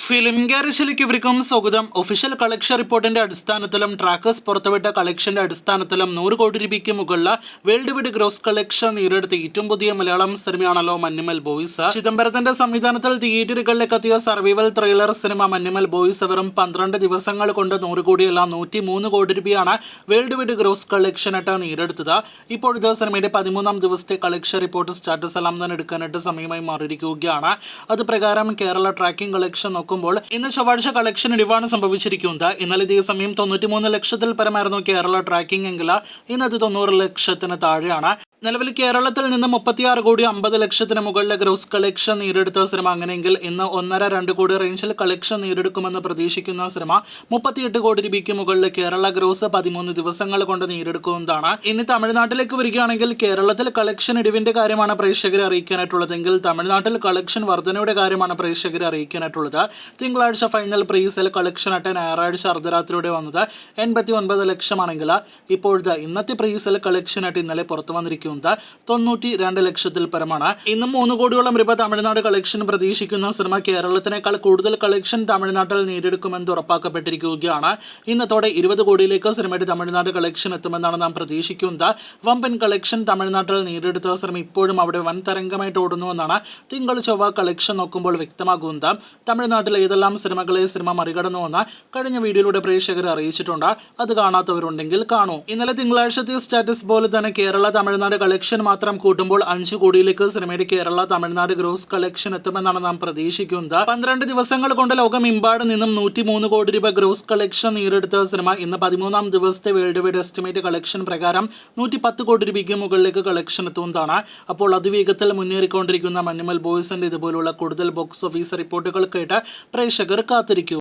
Film ഗാരേജിലേക്ക് ഇവർക്കും സ്വാഗതം. Official collection റിപ്പോർട്ടിന്റെ അടിസ്ഥാനത്തിലും ട്രാക്കേഴ്സ് പുറത്തുവിട്ട കളക്ഷന്റെ അടിസ്ഥാനത്തിലും 100 കോടി രൂപയ്ക്ക് മുകളിൽ വേൾഡ് വൈഡ് ഗ്രോസ് കളക്ഷൻ നേടിയെടുത്ത ഏറ്റവും പുതിയ മലയാളം സിനിമയാണല്ലോ മഞ്ഞുമൽ ബോയ്സ്. ചിദംബരത്തിന്റെ സംവിധാനത്തിൽ തിയേറ്ററുകളിലേക്ക് എത്തിയ survival thriller cinema Manjummel boys വെറും 12 ദിവസങ്ങൾ കൊണ്ട് 100 കോടിയല്ല 103 കോടി രൂപയാണ് വേൾഡ് വൈഡ് ഗ്രോസ് കളക്ഷനായിട്ട് നേടിയെടുത്തത്. ഇപ്പോഴത്തെ സിനിമയുടെ 13ാം ദിവസത്തെ കളക്ഷൻ റിപ്പോർട്ട് സ്റ്റാറ്റസ് എല്ലാം തന്നെ എടുക്കാനായിട്ട് സമയമായി മാറിയിരിക്കുകയാണ്. അത് പ്രകാരം കേരള ട്രാക്കിംഗ് കളക്ഷൻ നോക്കുമ്പോൾ ഇന്ന് ചൊവ്വാഴ്ച കളക്ഷൻ ഇടിവാണ് സംഭവിച്ചിരിക്കുന്നത്. ഇന്നലെ ഇതേ സമയം 93 ലക്ഷത്തിൽ പരമായിരുന്നു കേരള ട്രാക്കിംഗ് എങ്കിൽ ഇന്ന് അത് 90 ലക്ഷത്തിന് താഴെയാണ്. നിലവിൽ കേരളത്തിൽ നിന്ന് 36 കോടി 50 ലക്ഷത്തിന് മുകളിലെ ഗ്രോസ് കളക്ഷൻ നേടിയെടുത്ത സിനിമ. അങ്ങനെയെങ്കിൽ ഇന്ന് 1.5-2 കോടി റേഞ്ചിൽ കളക്ഷൻ നേടിയെടുക്കുമെന്ന് പ്രതീക്ഷിക്കുന്ന സിനിമ 38 കോടി രൂപയ്ക്ക് മുകളിൽ കേരള ഗ്രോസ് 13 ദിവസങ്ങൾ കൊണ്ട് നേടിയെടുക്കുന്നതാണ്. ഇനി തമിഴ്നാട്ടിലേക്ക് വരികയാണെങ്കിൽ കേരളത്തിൽ കളക്ഷൻ ഇടിവിന്റെ കാര്യമാണ് പ്രേക്ഷകരെ അറിയിക്കാനായിട്ടുള്ളതെങ്കിൽ തമിഴ്നാട്ടിൽ കളക്ഷൻ വർധനയുടെ കാര്യമാണ് പ്രേക്ഷകരെ അറിയിക്കാനായിട്ടുള്ളത്. തിങ്കളാഴ്ച ഫൈനൽ പ്രീസെയിൽ കളക്ഷൻ ആയിട്ട് ഞായറാഴ്ച അർദ്ധരാത്രിയോടെ വന്നത് 89 ലക്ഷമാണെങ്കിൽ ഇപ്പോഴത്തെ ഇന്നത്തെ പ്രീസെയിൽ കളക്ഷനായിട്ട് ഇന്നലെ പുറത്തു വന്നിരിക്കുന്നത് 92 ലക്ഷത്തിൽ പരമാണ്. ഇന്നും 3 കോടിയോളം രൂപ തമിഴ്നാട് കളക്ഷൻ പ്രതീക്ഷിക്കുന്ന സിനിമ കേരളത്തിനേക്കാൾ കൂടുതൽ കളക്ഷൻ തമിഴ്നാട്ടിൽ നേടിയെടുക്കുമെന്ന് ഉറപ്പാക്കപ്പെട്ടിരിക്കുകയാണ്. ഇന്നത്തോടെ 20 കോടിയിലേക്ക് സിനിമയുടെ തമിഴ്നാട് കളക്ഷൻ എത്തുമെന്നാണ് നാം പ്രതീക്ഷിക്കുന്നത്. വമ്പൻ കളക്ഷൻ തമിഴ്നാട്ടിൽ നേടിയെടുത്ത സിനിമ ഇപ്പോഴും അവിടെ വൻ തരംഗമായിട്ട് ഓടുന്നുവെന്നാണ് തിങ്കൾ ചൊവ്വ കളക്ഷൻ നോക്കുമ്പോൾ വ്യക്തമാകുന്നത്. തമിഴ്നാട്ടിൽ ഏതെല്ലാം സിനിമകളെ സിനിമ മറികടന്നുവെന്ന് കഴിഞ്ഞ വീഡിയോയിലൂടെ പ്രേക്ഷകരെ അറിയിച്ചിട്ടുണ്ട്. അത് കാണാത്തവരുണ്ടെങ്കിൽ കാണൂ. ഇന്നലെ തിങ്കളാഴ്ചത്തെ സ്റ്റാറ്റസ് പോലെ തന്നെ കേരള തമിഴ്നാട് കളക്ഷൻ മാത്രം കൂട്ടുമ്പോൾ 5 കോടിയിലേക്ക് സിനിമയുടെ കേരള തമിഴ്നാട് ഗ്രോസ് കളക്ഷൻ എത്തുമെന്നാണ് നാം പ്രതീക്ഷിക്കുന്നത്. 12 ദിവസങ്ങൾ കൊണ്ട് ലോകമെമ്പാട് നിന്നും 103 കോടി രൂപ ഗ്രോസ് കളക്ഷൻ നേടിയെടുത്ത സിനിമ ഇന്ന് 13ാം ദിവസത്തെ വേൾഡ് വൈഡ് എസ്റ്റിമേറ്റ് കളക്ഷൻ പ്രകാരം 110 കോടി രൂപയ്ക്ക് മുകളിലേക്ക് കളക്ഷൻ എത്തുന്നതാണ്. അപ്പോൾ അതിവേഗത്തിൽ മുന്നേറിക്കൊണ്ടിരിക്കുന്ന മഞ്ഞുമൽ ബോയ്സിന്റെ ഇതുപോലുള്ള കൂടുതൽ ബോക്സ് ഓഫീസ് റിപ്പോർട്ടുകൾ കേട്ട് പ്രേക്ഷകർ കാത്തിരിക്കും.